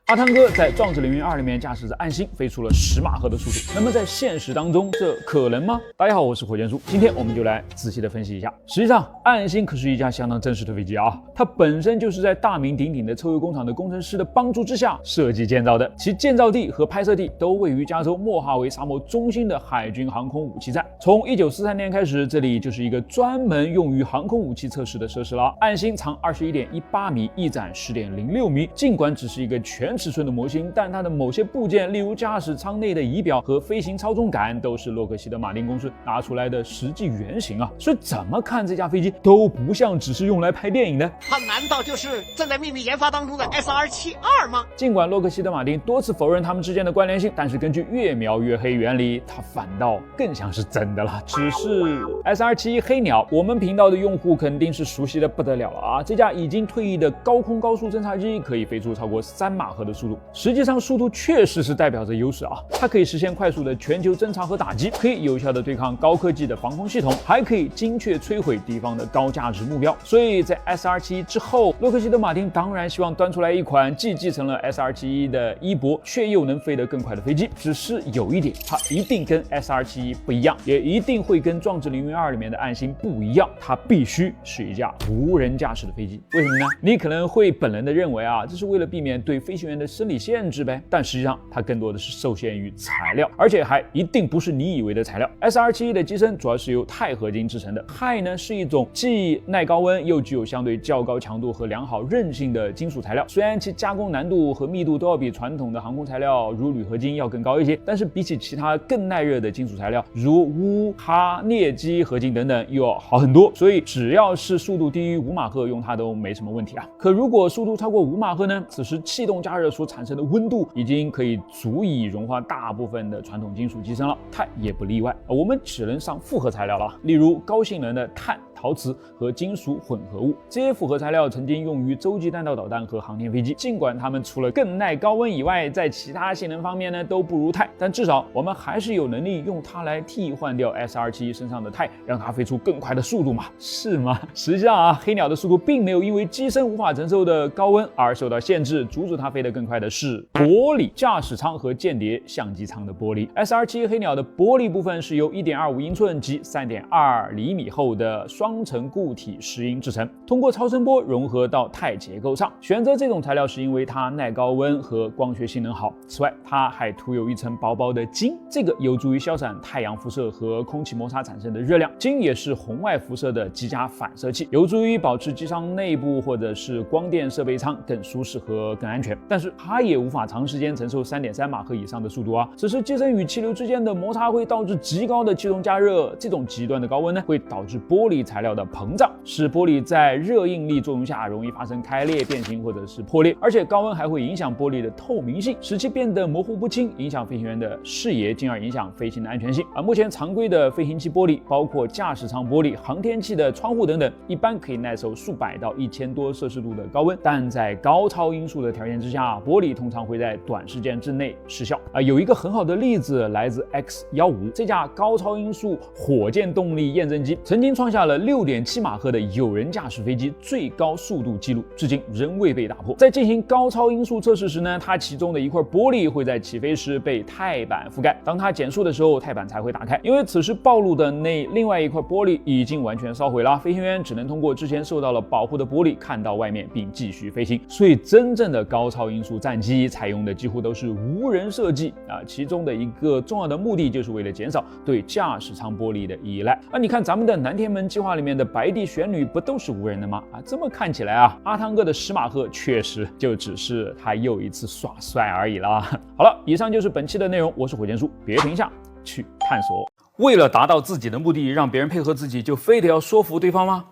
阿汤哥在《壮志凌云2》里面驾驶着暗星飞出了10马赫的速度，那么在现实当中这可能吗？大家好，我是火箭叔，今天我们就来仔细的分析一下。实际上，暗星可是一架相当正式的飞机啊，它本身就是在大名鼎鼎的抽油工厂的工程师的帮助之下设计建造的，其建造地和拍摄地都位于加州莫哈维沙漠中心的海军航空武器站。从1943年开始，这里就是一个专门用于航空武器测试的设施了。暗星长21.18米，翼展10.06米，尽管只是一个全尺寸的模型，但它的某些部件，例如驾驶舱内的仪表和飞行操纵杆，都是洛克希德马丁公司拿出来的实际原型啊。所以怎么看这架飞机都不像只是用来拍电影的。它难道就是正在秘密研发当中的 SR-72 吗？尽管洛克希德马丁多次否认他们之间的关联性，但是根据越描越黑原理，它反倒更像是真的了。只是 SR-71黑鸟，我们频道的用户肯定是熟悉的不得了了啊！这架已经退役的高空高速侦察机可以飞出超过3马赫的速度，实际上速度确实是代表着优势啊！它可以实现快速的全球侦察和打击，可以有效的对抗高科技的防空系统，还可以精确摧毁敌方的高价值目标。所以在 SR-71之后，洛克希德马丁当然希望端出来一款既继承了 SR-71的衣钵，却又能飞得更快的飞机。只是有一点，它一定跟 SR-71不一样，也一定会跟《壮志凌云2》里面的暗星不一样，它必须是一架无人驾驶的飞机。为什么呢？你可能会本能的认为啊，这是为了避免对飞行员的生理限制呗，但实际上它更多的是受限于材料，而且还一定不是你以为的材料。SR-71的机身主要是由钛合金制成的，钛呢是一种既耐高温又具有相对较高强度和良好韧性的金属材料。虽然其加工难度和密度都要比传统的航空材料如铝合金要更高一些，但是比起其他更耐热的金属材料如钨、哈、镍基合金等等又要好很多，所以只要是速度低于5马赫用它都没什么问题啊。可如果速度超过5马赫呢？此时气动加热所产生的温度已经可以足以融化大部分的传统金属机身了，钛也不例外。我们只能上复合材料了，例如高性能的碳、陶瓷和金属混合物。这些复合材料曾经用于洲际弹道导弹和航天飞机，尽管它们除了更耐高温以外，在其他性能方面呢都不如钛，但至少我们还是有能力用它来替换掉 SR-71身上的钛，让它飞出更快的速度嘛，是吗？实际上啊，黑鸟的速度并没有因为机身无法承受的高温而受到限制，阻止它飞得更快的是玻璃，驾驶舱和间谍相机舱的玻璃。SR-71黑鸟的玻璃部分是由 1.25 英寸及 3.2厘米厚的双层固体石英制成，通过超声波融合到钛结构上。选择这种材料是因为它耐高温和光学性能好，此外它还涂有一层薄薄的金，这个有助于消散太阳辐射和空气摩擦产生的热量。金也是红外辐射的极佳反射器，有助于保持机舱内部或者是光电设备舱更舒适和更安全，但是它也无法长时间承受3.3马赫以上的速度啊。只是机身与气流之间的摩擦会导致极高的气动加热，这种极端的高温呢，会导致玻璃材料的膨胀，使玻璃在热应力作用下容易发生开裂、变形或者是破裂。而且高温还会影响玻璃的透明性，使其变得模糊不清，影响飞行员的视野，进而影响飞行的安全性。目前常规的飞行器玻璃，包括驾驶舱玻璃、航天器的窗户等等，一般可以耐受数百到1000多摄氏度的高温，但在高超音速的条件之下，玻璃通常会在短时间之内失效。有一个很好的例子来自 X-15，这架高超音速火箭动力验证机曾经创下了6.7马赫的有人驾驶飞机最高速度纪录，至今仍未被打破。在进行高超音速测试时呢，它其中的一块玻璃会在起飞时被钛板覆盖，当它减速的时候，钛板才会打开。因为此时暴露的那另外一块玻璃已经完全烧毁了，飞行员只能通过之前受到了保护的玻璃看到外面并继续飞行。所以真正的高超音速战机采用的几乎都是无人设计啊，其中的一个重要的目的就是为了减少对驾驶舱玻璃的依赖。你看咱们的南天门计划里面的白帝玄女不都是无人的吗？这么看起来啊，阿汤哥的10马赫确实就只是他又一次耍帅而已了。好了，以上就是本期的内容，我是火箭叔，别停下，去探索。为了达到自己的目的，让别人配合自己，就非得要说服对方吗？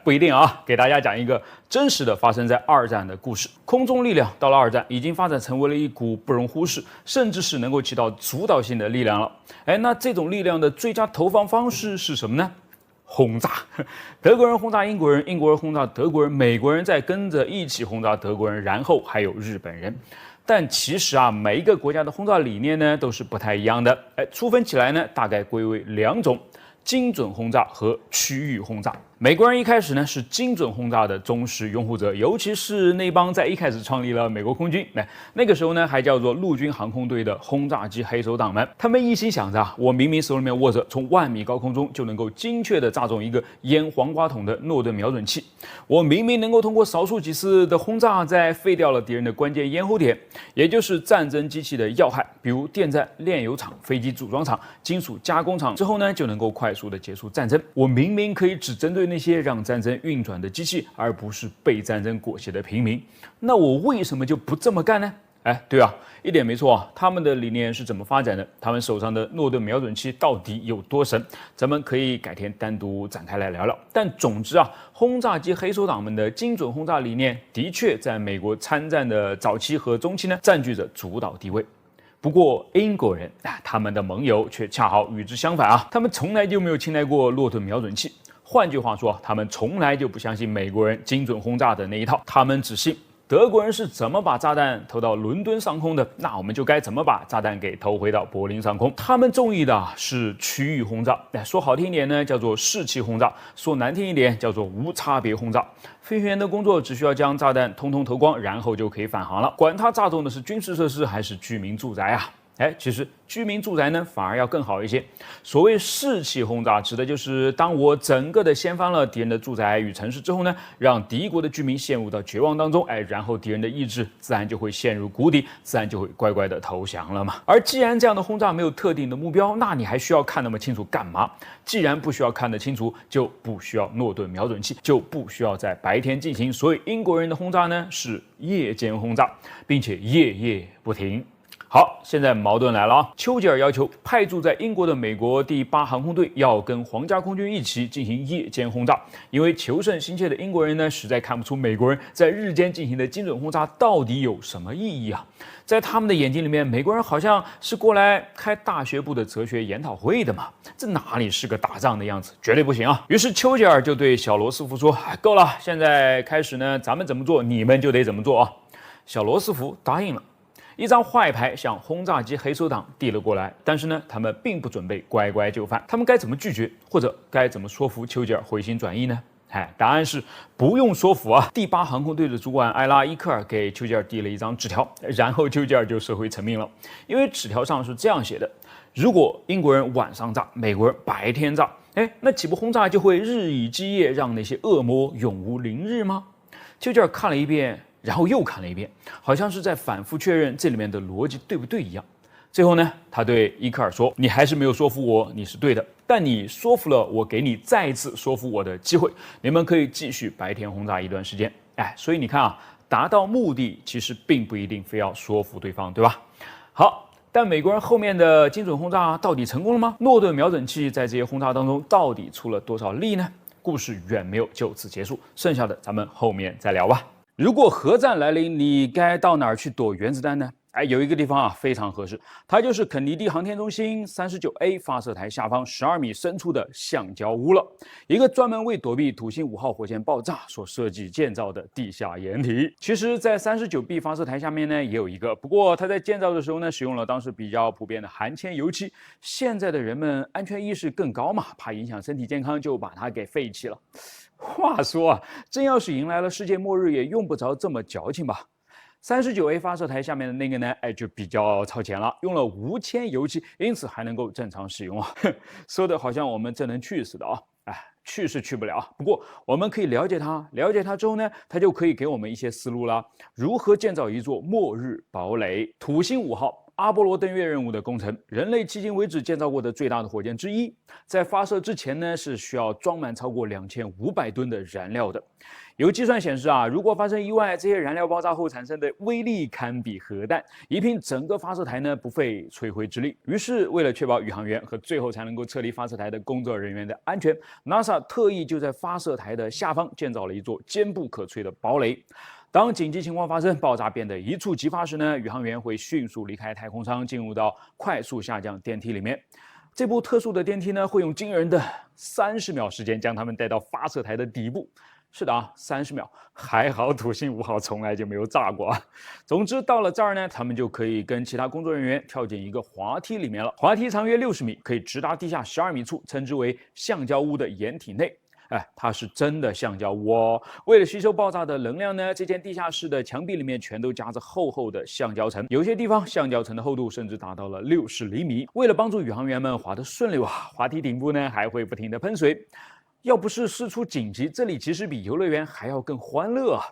不一定啊。给大家讲一个真实的发生在2战的故事。空中力量到了2战已经发展成为了一股不容忽视，甚至是能够起到主导性的力量了。那这种力量的最佳投放方式是什么呢？轰炸。德国人轰炸英国人，英国人轰炸德国人，美国人再跟着一起轰炸德国人，然后还有日本人。但其实啊，每一个国家的轰炸理念呢都是不太一样的。粗分起来呢，大概归为2种：精准轰炸和区域轰炸。美国人一开始呢是精准轰炸的忠实拥护者，尤其是那帮在一开始创立了美国空军，那个时候呢还叫做陆军航空队的轰炸机黑手党们，他们一心想着我明明手里面握着从1万米高空中就能够精确的炸中一个腌黄瓜桶的诺顿瞄准器，我明明能够通过少数几次的轰炸，在废掉了敌人的关键咽喉点，也就是战争机器的要害，比如电站、炼油厂、飞机组装厂、金属加工厂之后呢，就能够快速的结束战争。我明明可以只针对那些让战争运转的机器，而不是被战争裹挟的平民，那我为什么就不这么干呢？对啊，一点没错啊，他们的理念是怎么发展的？他们手上的诺顿瞄准器到底有多神？咱们可以改天单独展开来聊聊。但总之啊，轰炸机黑手党们的精准轰炸理念的确在美国参战的早期和中期呢，占据着主导地位。不过英国人他们的盟友却恰好与之相反啊，他们从来就没有青睐过诺顿瞄准器。换句话说，他们从来就不相信美国人精准轰炸的那一套，他们只信德国人是怎么把炸弹投到伦敦上空的，那我们就该怎么把炸弹给投回到柏林上空。他们中意的是区域轰炸，说好听一点呢叫做士气轰炸，说难听一点叫做无差别轰炸。飞行员的工作只需要将炸弹通通投光，然后就可以返航了，管他炸中的是军事设施还是居民住宅啊。其实居民住宅呢反而要更好一些。所谓士气轰炸，指的就是当我整个的掀翻了敌人的住宅与城市之后呢，让敌国的居民陷入到绝望当中，然后敌人的意志自然就会陷入谷底，自然就会乖乖的投降了嘛。而既然这样的轰炸没有特定的目标，那你还需要看那么清楚干嘛？既然不需要看得清楚，就不需要诺顿瞄准器，就不需要在白天进行。所以英国人的轰炸呢是夜间轰炸，并且夜夜不停。好，现在矛盾来了啊！丘吉尔要求派驻在英国的美国第8航空队要跟皇家空军一起进行夜间轰炸，因为求胜心切的英国人呢，实在看不出美国人在日间进行的精准轰炸到底有什么意义啊！在他们的眼睛里面，美国人好像是过来开大学部的哲学研讨会的嘛，这哪里是个打仗的样子，绝对不行啊！于是丘吉尔就对小罗斯福说：“够了，现在开始呢，咱们怎么做，你们就得怎么做啊！”小罗斯福答应了。一张坏牌向轰炸机黑手党递了过来，但是呢，他们并不准备乖乖就范。他们该怎么拒绝，或者该怎么说服丘吉尔回心转意呢？答案是不用说服啊！第8航空队的主管艾拉伊克尔给丘吉尔递了一张纸条，然后丘吉尔就社会成命了。因为纸条上是这样写的：如果英国人晚上炸，美国人白天炸，那岂不轰炸就会日以继夜，让那些恶魔永无宁日吗？丘吉尔看了一遍，然后又看了一遍，好像是在反复确认这里面的逻辑对不对一样。最后呢，他对伊克尔说：“你还是没有说服我，你是对的，但你说服了我，给你再一次说服我的机会。你们可以继续白天轰炸一段时间。”所以你看啊，达到目的其实并不一定非要说服对方，对吧？好，但美国人后面的精准轰炸到底成功了吗？诺顿瞄准器在这些轰炸当中到底出了多少力呢？故事远没有就此结束，剩下的咱们后面再聊吧。如果核战来临，你该到哪儿去躲原子弹呢？有一个地方非常合适，它就是肯尼迪航天中心39A 发射台下方12米深处的橡胶屋了，一个专门为躲避土星5号火箭爆炸所设计建造的地下掩体。其实，在39B 发射台下面呢也有一个，不过它在建造的时候呢，使用了当时比较普遍的含铅油漆。现在的人们安全意识更高嘛，怕影响身体健康，就把它给废弃了。话说啊，真要是迎来了世界末日，也用不着这么矫情吧。39A 发射台下面的那个呢，就比较超前了，用了无铅油漆，因此还能够正常使用啊。说的好像我们真能去似的啊。去是去不了，不过我们可以了解它，了解它之后呢，它就可以给我们一些思路啦。如何建造一座末日堡垒？土星5号阿波罗登月任务的工程，人类迄今为止建造过的最大的火箭之一，在发射之前呢，是需要装满超过2500吨的燃料的。有计算显示啊，如果发生意外，这些燃料爆炸后产生的威力堪比核弹，一拼整个发射台呢不费吹灰之力。于是，为了确保宇航员和最后才能够撤离发射台的工作人员的安全 ，NASA 特意就在发射台的下方建造了一座坚不可摧的堡垒。当紧急情况发生，爆炸变得一触即发时呢，宇航员会迅速离开太空舱，进入到快速下降电梯里面。这部特殊的电梯呢，会用惊人的30秒时间将他们带到发射台的底部。是的啊，30秒，还好土星5号从来就没有炸过啊。总之，到了这儿呢，他们就可以跟其他工作人员跳进一个滑梯里面了。滑梯长约60米，可以直达地下12米处，称之为橡胶屋的掩体内。它是真的橡胶屋哦。为了吸收爆炸的能量呢，这间地下室的墙壁里面全都夹着厚厚的橡胶层，有些地方橡胶层的厚度甚至达到了60厘米。为了帮助宇航员们滑得顺溜滑梯顶部呢还会不停地喷水。要不是事出紧急，这里其实比游乐园还要更欢乐啊。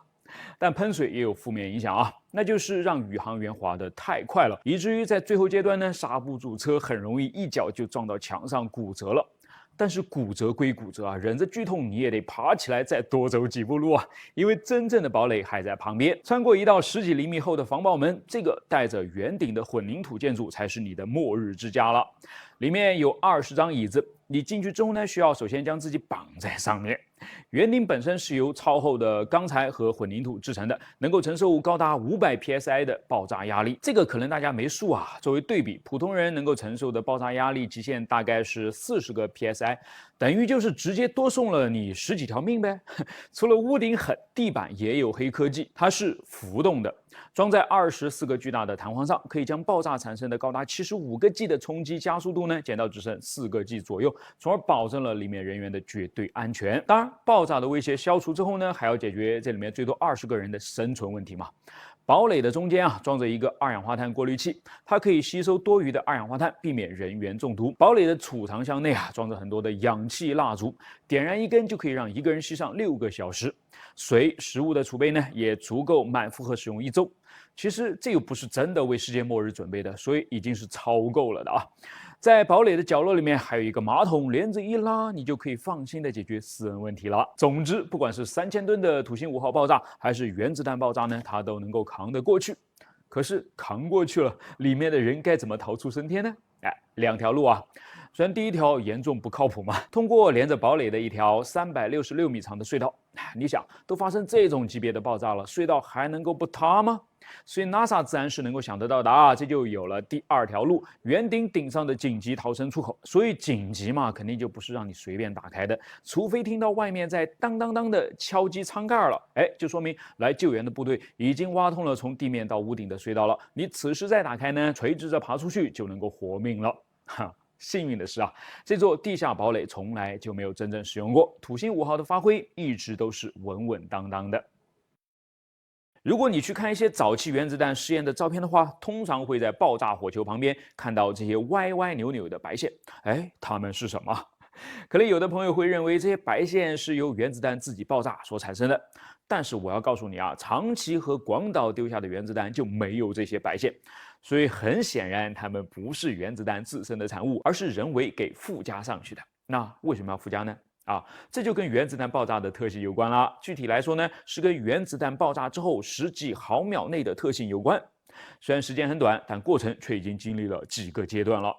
但喷水也有负面影响那就是让宇航员滑得太快了，以至于在最后阶段呢刹不住车，很容易一脚就撞到墙上骨折了。但是骨折归骨折忍着剧痛你也得爬起来再多走几步路因为真正的堡垒还在旁边。穿过一道10几厘米厚的防爆门，这个带着圆顶的混凝土建筑才是你的末日之家了。里面有20张椅子，你进去之后呢，需要首先将自己绑在上面。圆顶本身是由超厚的钢材和混凝土制成的，能够承受高达500 psi 的爆炸压力。这个可能大家没数作为对比，普通人能够承受的爆炸压力极限大概是40个 psi， 等于就是直接多送了你10几条命呗。除了屋顶狠，地板也有黑科技，它是浮动的，装在24个巨大的弹簧上，可以将爆炸产生的高达75个 G 的冲击加速度呢减到只剩4个 G 左右，从而保证了里面人员的绝对安全。当然，爆炸的威胁消除之后呢，还要解决这里面最多20个人的生存问题嘛。堡垒的中间装着一个二氧化碳过滤器，它可以吸收多余的二氧化碳，避免人员中毒。堡垒的储藏箱内装着很多的氧气蜡烛，点燃一根就可以让一个人吸上6个小时。水、食物的储备呢也足够满负荷使用1周。其实这又不是真的为世界末日准备的，所以已经是超够了的在堡垒的角落里面还有一个马桶，连着一拉，你就可以放心的解决私人问题了。总之，不管是3000吨的土星5号爆炸，还是原子弹爆炸呢，它都能够扛得过去。可是扛过去了，里面的人该怎么逃出升天呢？2条路虽然第一条严重不靠谱嘛，通过连着堡垒的一条366米长的隧道。你想，都发生这种级别的爆炸了，隧道还能够不塌吗？所以 NASA 自然是能够想得到的这就有了第2条路，圆顶顶上的紧急逃生出口。所以紧急嘛，肯定就不是让你随便打开的，除非听到外面在当当当的敲击舱盖了，就说明来救援的部队已经挖通了从地面到屋顶的隧道了。你此时再打开呢，垂直着爬出去就能够活命了。幸运的是这座地下堡垒从来就没有真正使用过，土星5号的发挥一直都是稳稳当当的。如果你去看一些早期原子弹试验的照片的话，通常会在爆炸火球旁边看到这些歪歪扭扭的白线。它们是什么？可能有的朋友会认为这些白线是由原子弹自己爆炸所产生的，但是我要告诉你长崎和广岛丢下的原子弹就没有这些白线，所以很显然它们不是原子弹自身的产物，而是人为给附加上去的。那为什么要附加呢？这就跟原子弹爆炸的特性有关了。具体来说呢，是跟原子弹爆炸之后10几毫秒内的特性有关。虽然时间很短，但过程却已经经历了几个阶段了。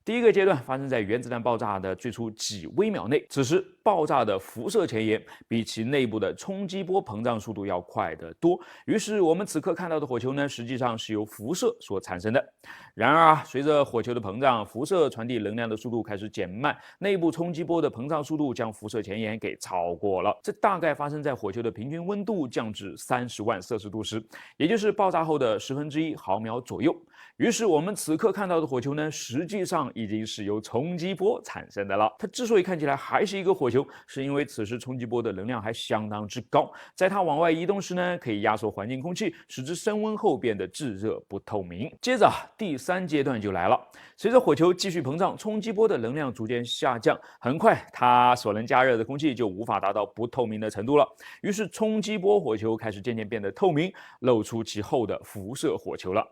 第一个阶段发生在原子弹爆炸的最初几微秒内，此时爆炸的辐射前沿比其内部的冲击波膨胀速度要快得多，于是我们此刻看到的火球呢，实际上是由辐射所产生的。然而随着火球的膨胀，辐射传递能量的速度开始减慢，内部冲击波的膨胀速度将辐射前沿给超过了。这大概发生在火球的平均温度降至30万摄氏度时，也就是爆炸后的1/10毫秒左右。于是我们此刻看到的火球呢，实际上已经是由冲击波产生的了。它之所以看起来还是一个火球，是因为此时冲击波的能量还相当之高，在它往外移动时呢，可以压缩环境空气，使之升温后变得炙热不透明。接着第3阶段就来了，随着火球继续膨胀，冲击波的能量逐渐下降，很快它所能加热的空气就无法达到不透明的程度了。于是冲击波火球开始渐渐变得透明，露出其后的辐射火球了。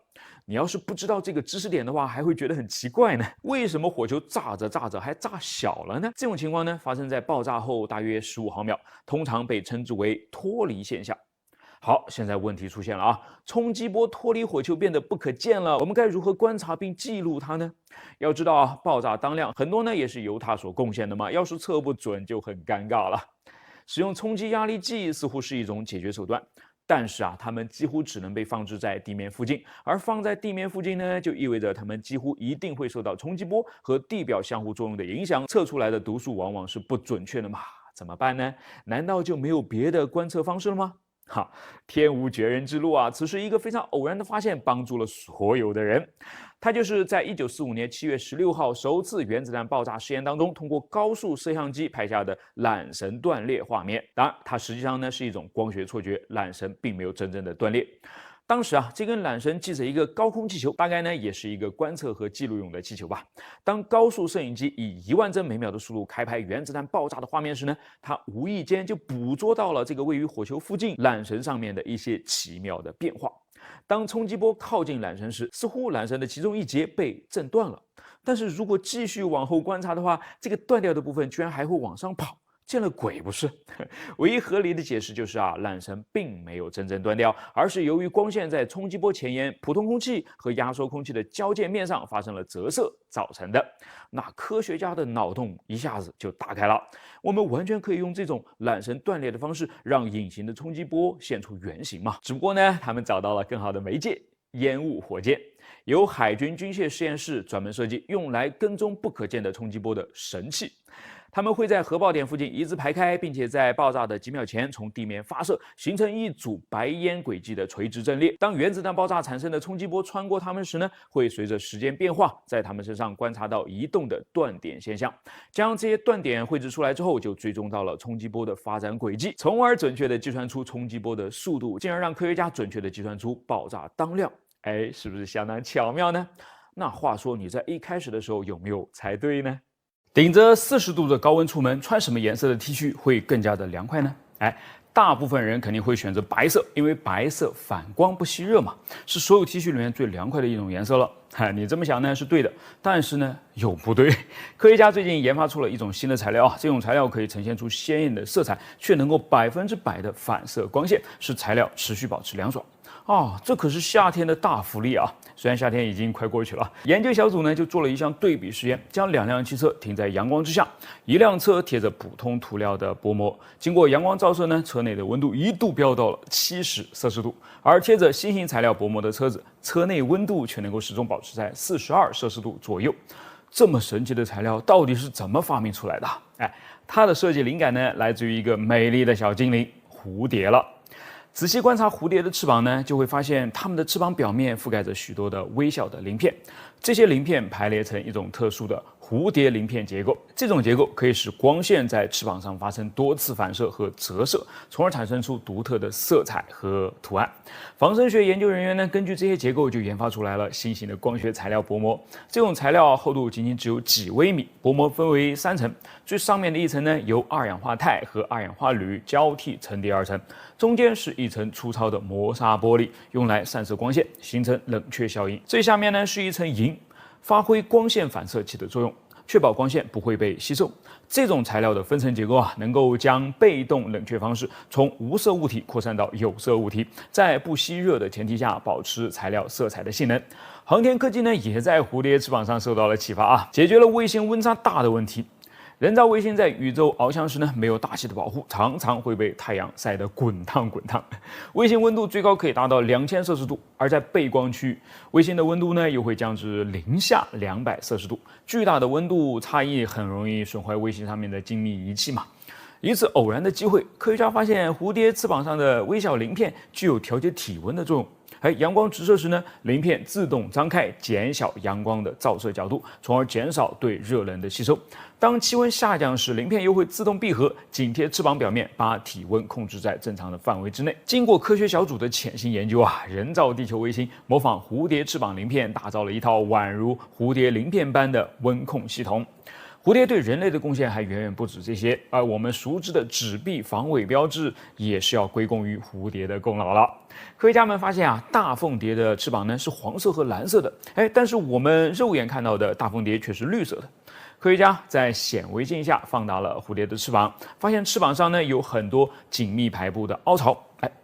你要是不知道这个知识点的话，还会觉得很奇怪呢。为什么火球炸着炸着还炸小了呢？这种情况呢，发生在爆炸后大约15毫秒，通常被称之为脱离现象。好，现在问题出现了冲击波脱离火球变得不可见了，我们该如何观察并记录它呢？要知道爆炸当量很多呢也是由它所贡献的嘛，要是测不准就很尴尬了。使用冲击压力计似乎是一种解决手段，但是它们几乎只能被放置在地面附近，而放在地面附近呢，就意味着它们几乎一定会受到冲击波和地表相互作用的影响，测出来的读数往往是不准确的嘛。怎么办呢？难道就没有别的观测方式了吗？哈，天无绝人之路啊！此时一个非常偶然的发现帮助了所有的人。它就是在1945年7月16号首次原子弹爆炸实验当中，通过高速摄像机拍下的缆绳断裂画面。当然，它实际上呢是一种光学错觉，缆绳并没有真正的断裂。当时啊，这根缆绳系着一个高空气球，大概呢也是一个观测和记录用的气球吧。当高速摄影机以10000帧每秒的速度开拍原子弹爆炸的画面时呢，它无意间就捕捉到了这个位于火球附近缆绳上面的一些奇妙的变化。当冲击波靠近缆绳时，似乎缆绳的其中一节被震断了。但是如果继续往后观察的话，这个断掉的部分居然还会往上跑。见了鬼不是？唯一合理的解释就是啊，缆绳并没有真正断掉，而是由于光线在冲击波前沿普通空气和压缩空气的交界面上发生了折射造成的。那科学家的脑洞一下子就打开了，我们完全可以用这种缆绳断裂的方式，让隐形的冲击波现出原形嘛。只不过呢，他们找到了更好的媒介——烟雾火箭。由海军军械实验室专门设计，用来跟踪不可见的冲击波的神器。它们会在核爆点附近一字排开，并且在爆炸的几秒前从地面发射，形成一组白烟轨迹的垂直阵列。当原子弹爆炸产生的冲击波穿过它们时呢，会随着时间变化，在它们身上观察到移动的断点现象。将这些断点绘制出来之后，就追踪到了冲击波的发展轨迹，从而准确地计算出冲击波的速度，进而让科学家准确地计算出爆炸当量。哎，是不是相当巧妙呢？那话说你在一开始的时候有没有猜对呢？顶着40度的高温出门，穿什么颜色的 T 恤会更加的凉快呢？哎，大部分人肯定会选择白色，因为白色反光不吸热嘛，是所有 T 恤里面最凉快的一种颜色了。你这么想呢是对的，但是呢有不对。科学家最近研发出了一种新的材料啊，这种材料可以呈现出鲜艳的色彩，却能够100%的反射光线，使材料持续保持凉爽。这可是夏天的大福利啊！虽然夏天已经快过去了，研究小组呢就做了一项对比实验，将2辆汽车停在阳光之下，一辆车贴着普通涂料的薄膜，经过阳光照射呢，车内的温度一度飙到了70摄氏度，而贴着新型材料薄膜的车子，车内温度却能够始终保持在42摄氏度左右。这么神奇的材料到底是怎么发明出来的？它的设计灵感呢，来自于一个美丽的小精灵——蝴蝶了。仔细观察蝴蝶的翅膀呢，就会发现它们的翅膀表面覆盖着许多的微小的鳞片，这些鳞片排列成一种特殊的蝴蝶鳞片结构。这种结构可以使光线在翅膀上发生多次反射和折射，从而产生出独特的色彩和图案。仿生学研究人员呢，根据这些结构就研发出来了新型的光学材料薄膜。这种材料厚度仅仅只有几微米，薄膜分为3层，最上面的一层呢由2氧化钛和2氧化铝交替层叠而成，中间是一层粗糙的磨砂玻璃，用来散射光线，形成冷却效应。最下面呢是一层银，发挥光线反射器的作用，确保光线不会被吸收。这种材料的分层结构能够将被动冷却方式从无色物体扩散到有色物体，在不吸热的前提下保持材料色彩的性能。航天科技呢也在蝴蝶翅膀上受到了启发解决了卫星温差大的问题。人造卫星在宇宙翱翔时呢，没有大气的保护，常常会被太阳晒得滚烫滚烫。卫星温度最高可以达到2000摄氏度，而在背光区域，卫星的温度呢又会降至零下200摄氏度。巨大的温度差异很容易损坏卫星上面的精密仪器嘛。一次偶然的机会，科学家发现蝴蝶翅膀上的微小鳞片具有调节体温的作用。阳光直射时呢，鳞片自动张开，减小阳光的照射角度，从而减少对热能的吸收。当气温下降时，鳞片又会自动闭合，紧贴翅膀表面，把体温控制在正常的范围之内。经过科学小组的潜心研究人造地球卫星模仿蝴蝶翅膀鳞片，打造了一套宛如蝴蝶鳞片般的温控系统。蝴蝶对人类的贡献还远远不止这些，而我们熟知的纸币防伪标志也是要归功于蝴蝶的功劳了。科学家们发现大凤蝶的翅膀呢是黄色和蓝色的，但是我们肉眼看到的大凤蝶却是绿色的。科学家在显微镜下放大了蝴蝶的翅膀，发现翅膀上呢有很多紧密排布的凹槽。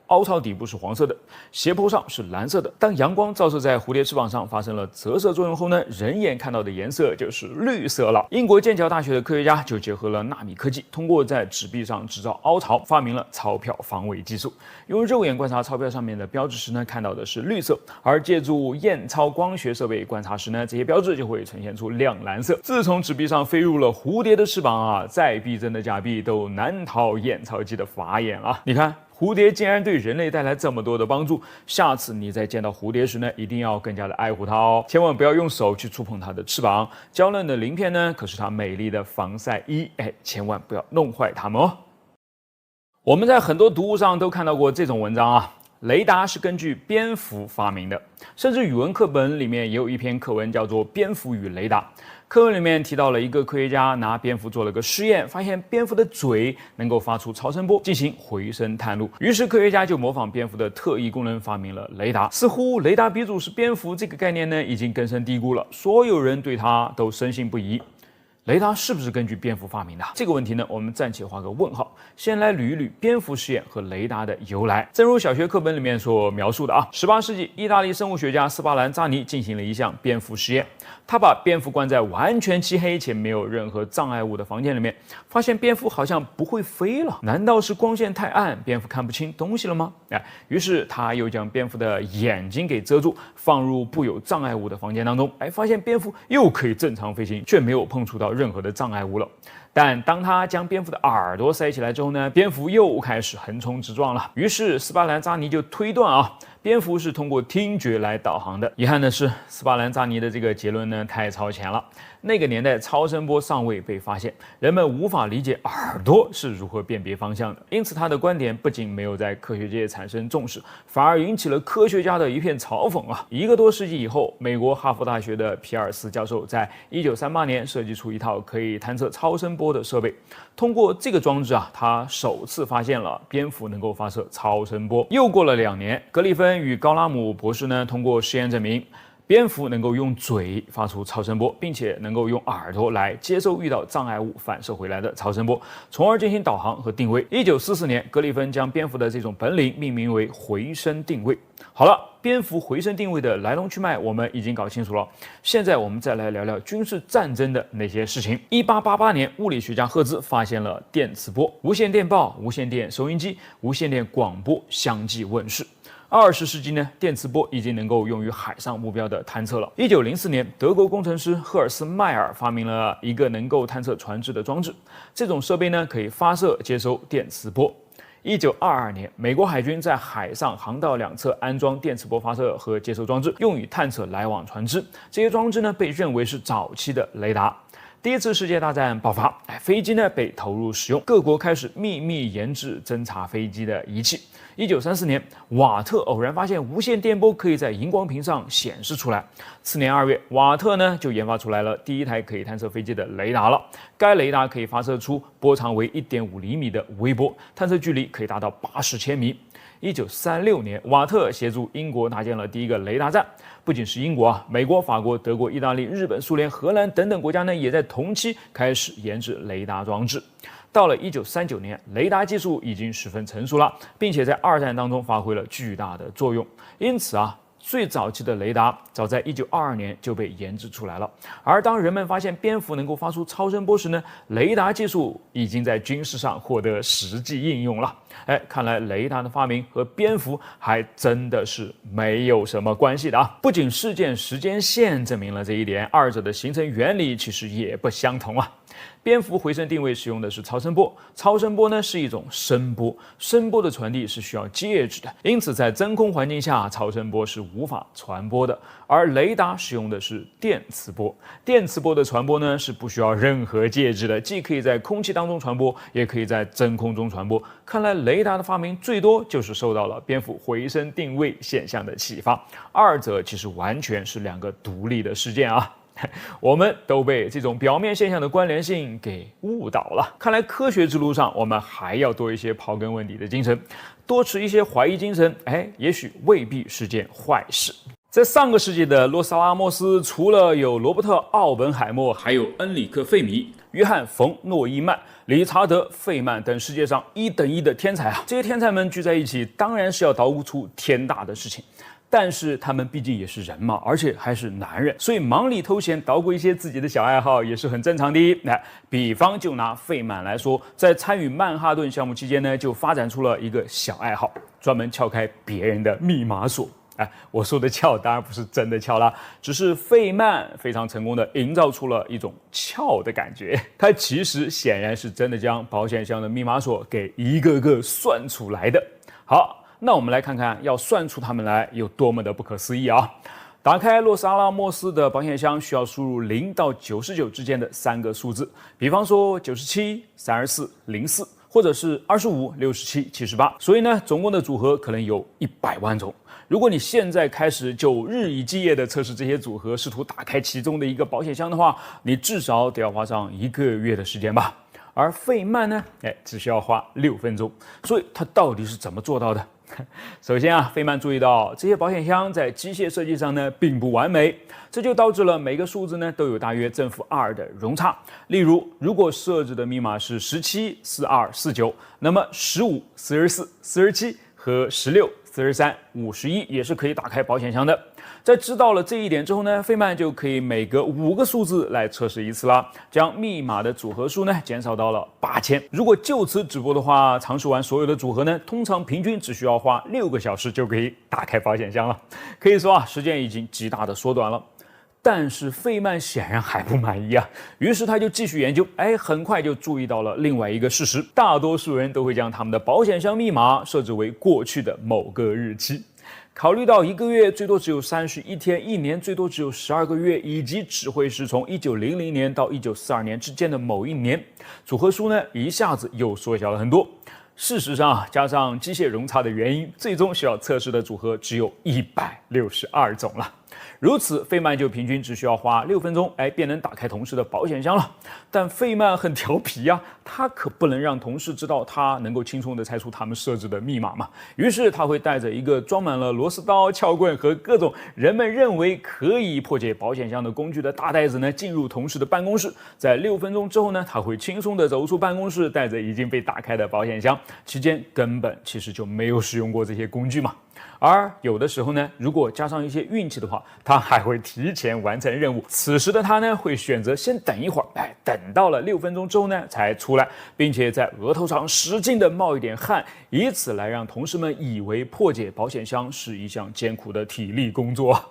凹槽底部是黄色的，斜坡上是蓝色的。当阳光照射在蝴蝶翅膀上发生了折射作用后呢，人眼看到的颜色就是绿色了。英国剑桥大学的科学家就结合了纳米科技，通过在纸币上制造凹槽，发明了钞票防伪技术。用肉眼观察钞票上面的标志时呢，看到的是绿色，而借助验钞光学设备观察时呢，这些标志就会呈现出亮蓝色。自从纸币上飞入了蝴蝶的翅膀再逼真的假币都难逃验钞机的法眼了。你看，蝴蝶竟然对人类带来这么多的帮助，下次你在见到蝴蝶时呢，一定要更加的爱护它哦，千万不要用手去触碰它的翅膀。娇嫩的鳞片呢，可是它美丽的防晒衣，千万不要弄坏它们哦。我们在很多读物上都看到过这种文章啊。雷达是根据蝙蝠发明的，甚至语文课本里面也有一篇课文叫做《蝙蝠与雷达》。课文里面提到了一个科学家拿蝙蝠做了个实验，发现蝙蝠的嘴能够发出超声波，进行回声探路。于是科学家就模仿蝙蝠的特异功能，发明了雷达。似乎雷达鼻祖是蝙蝠这个概念呢，已经根深蒂固了，所有人对它都深信不疑。雷达是不是根据蝙蝠发明的？这个问题呢，我们暂且画个问号。先来捋一捋蝙蝠实验和雷达的由来。正如小学课本里面所描述的啊，18世纪，意大利生物学家斯巴兰扎尼进行了一项蝙蝠实验。他把蝙蝠关在完全漆黑且没有任何障碍物的房间里面，发现蝙蝠好像不会飞了。难道是光线太暗，蝙蝠看不清东西了吗？于是他又将蝙蝠的眼睛给遮住，放入布有障碍物的房间当中，发现蝙蝠又可以正常飞行，却没有碰触到任何的障碍物了。但当他将蝙蝠的耳朵塞起来之后呢，蝙蝠又开始横冲直撞了。于是斯巴兰扎尼就推断啊，蝙蝠是通过听觉来导航的。遗憾的是，斯巴兰扎尼的这个结论呢太超前了。那个年代超声波尚未被发现，人们无法理解耳朵是如何辨别方向的。因此，他的观点不仅没有在科学界产生重视，反而引起了科学家的一片嘲讽啊！1个多世纪以后，美国哈佛大学的皮尔斯教授在1938年设计出一套可以探测超声波的设备。通过这个装置啊，他首次发现了蝙蝠能够发射超声波。又过了2年，格里芬与高拉姆博士呢，通过实验证明，蝙蝠能够用嘴发出超声波，并且能够用耳朵来接收遇到障碍物反射回来的超声波，从而进行导航和定位。1944年，格里芬将蝙蝠的这种本领命名为回声定位。好了，蝙蝠回声定位的来龙去脉我们已经搞清楚了，现在我们再来聊聊军事战争的那些事情。1888年，物理学家赫兹发现了电磁波，无线电报、无线电收音机、无线电广播相继问世。20世纪呢，电磁波已经能够用于海上目标的探测了。1904年，德国工程师赫尔斯迈尔发明了一个能够探测船只的装置，这种设备呢可以发射接收电磁波。1922年，美国海军在海上航道两侧安装电磁波发射和接收装置，用于探测来往船只。这些装置呢被认为是早期的雷达。第1次世界大战爆发，飞机呢被投入使用，各国开始秘密研制侦察飞机的仪器。1934年，瓦特偶然发现无线电波可以在荧光屏上显示出来。次年2月，瓦特呢就研发出来了第一台可以探测飞机的雷达了。该雷达可以发射出波长为1.5厘米的微波，探测距离可以达到80千米。1936年，瓦特协助英国搭建了第一个雷达站。不仅是英国啊，美国、法国、德国、意大利、日本、苏联、荷兰等等国家呢，也在同期开始研制雷达装置。到了1939年，雷达技术已经十分成熟了，并且在2战当中发挥了巨大的作用。因此啊，最早期的雷达早在1922年就被研制出来了。而当人们发现蝙蝠能够发出超声波时呢，雷达技术已经在军事上获得实际应用了。看来雷达的发明和蝙蝠还真的是没有什么关系的啊！不仅事件时间线证明了这一点，二者的形成原理其实也不相同啊。蝙蝠回声定位使用的是超声波，超声波呢是一种声波，声波的传递是需要介质的，因此在真空环境下，超声波是无法传播的。而雷达使用的是电磁波，电磁波的传播呢是不需要任何介质的，既可以在空气当中传播，也可以在真空中传播。看来雷达的发明最多就是受到了蝙蝠回声定位现象的启发，二者其实完全是2个独立的事件啊。我们都被这种表面现象的关联性给误导了。看来科学之路上，我们还要多一些刨根问底的精神，多持一些怀疑精神，也许未必是件坏事。在上个世纪的洛斯阿拉莫斯，除了有罗伯特·奥本海默，还有恩里克·费米、约翰·冯·诺依曼、理查德·费曼等世界上1等1的天才啊！这些天才们聚在一起，当然是要捣鼓出天大的事情。但是他们毕竟也是人嘛，而且还是男人，所以忙里偷闲捣鼓一些自己的小爱好也是很正常的。比方就拿费曼来说，在参与曼哈顿项目期间呢，就发展出了一个小爱好，专门撬开别人的密码锁。我说的撬当然不是真的撬啦，只是费曼非常成功的营造出了一种撬的感觉。他其实显然是真的将保险箱的密码锁给一个个算出来的。好，那我们来看看要算出它们来有多么的不可思议啊！打开洛斯阿拉莫斯的保险箱，需要输入0到99之间的3个数字，比方说97、34、04，或者是25、67、78。所以呢，总共的组合可能有100万种。如果你现在开始就日以继夜的测试这些组合，试图打开其中的一个保险箱的话，你至少得要花上1个月的时间吧。而费曼呢，只需要花6分钟。所以他到底是怎么做到的？首先啊，费曼注意到这些保险箱在机械设计上呢并不完美，这就导致了每个数字呢都有大约正负2的容差。例如，如果设置的密码是17、42、49，那么15、44、47和16、43、51也是可以打开保险箱的。在知道了这一点之后呢，费曼就可以每隔5个数字来测试一次啦，将密码的组合数呢减少到了8000。如果就此止步的话，尝试完所有的组合呢，通常平均只需要花6个小时就可以打开保险箱了。可以说啊，时间已经极大的缩短了。但是费曼显然还不满意啊，于是他就继续研究，很快就注意到了另外一个事实：大多数人都会将他们的保险箱密码设置为过去的某个日期。考虑到1个月最多只有31天，1年最多只有12个月，以及只会是从1900年到1942年之间的某一年，组合数呢一下子又缩小了很多。事实上，加上机械容差的原因，最终需要测试的组合只有162种了。如此，费曼就平均只需要花6分钟，便能打开同事的保险箱了。但费曼很调皮呀，他可不能让同事知道他能够轻松地猜出他们设置的密码嘛。于是他会带着一个装满了螺丝刀、撬棍和各种人们认为可以破解保险箱的工具的大袋子呢，进入同事的办公室。在6分钟之后呢，他会轻松地走出办公室，带着已经被打开的保险箱。期间根本其实就没有使用过这些工具嘛。而有的时候呢，如果加上一些运气的话，他还会提前完成任务。此时的他呢，会选择先等一会儿，等到了6分钟之后呢，才出来，并且在额头上使劲的冒一点汗，以此来让同事们以为破解保险箱是一项艰苦的体力工作。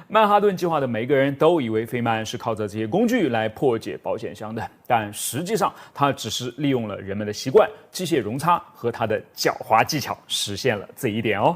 曼哈顿计划的每个人都以为费曼是靠着这些工具来破解保险箱的，但实际上他只是利用了人们的习惯、机械容差和他的狡猾技巧，实现了这一点哦。